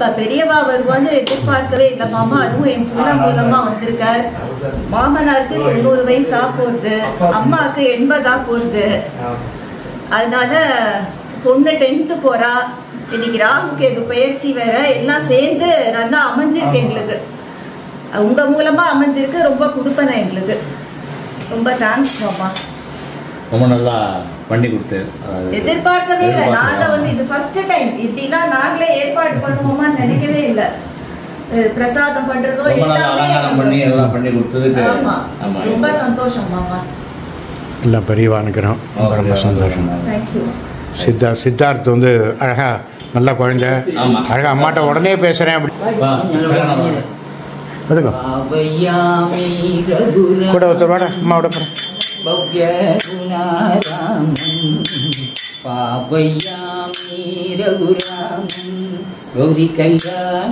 அப்ப பெரியவா வருவான்னு எதிர்பார்க்கவே இல்லை மாமா. அதுவும் என் புள்ள மூலமா வந்திருக்கார். மாமனாருக்கு 90 வயசா போகுது, அம்மாவுக்கு 80 போகுது. அதனால பொண்ணு 10th போறா. இன்னைக்கு ராகுக்கு எது பயிற்சி வேற, எல்லாம் சேர்ந்து நல்லா அமைஞ்சிருக்கு எங்களுக்கு. உங்க மூலமா அமைஞ்சிருக்கு. ரொம்ப கொடுப்பன எங்களுக்கு. ரொம்ப தேங்க்ஸ் மாமா. ரொம்ப நல்லா பண்ணி கொடுத்து எதிர்பார்க்கவே இல்லை. நாங்க இது ஃபர்ஸ்ட் டைம் இப்படிலாம் நாங்களே ஏற்பாடு பண்ணுவோமா நினைக்கவே இல்லை. பிரசாதம் பண்றதோ பண்ணி எல்லாம் பண்ணி கொடுத்ததுக்கு ரொம்ப சந்தோஷம் மாமா. எல்லாம் பெரியவா அனுக்கிறோம். ரொம்ப சந்தோஷம். தேங்க்யூ. சித்தார்த் அழகா நல்ல குழந்தை, அழகா அம்மாட்ட உடனே பேசுறேன் அப்படி கூட ஒருத்தர் வாடா அம்மாவோட போறேன். भव्य गुणारामं पापयामि रघुरामं गौरी कल्याण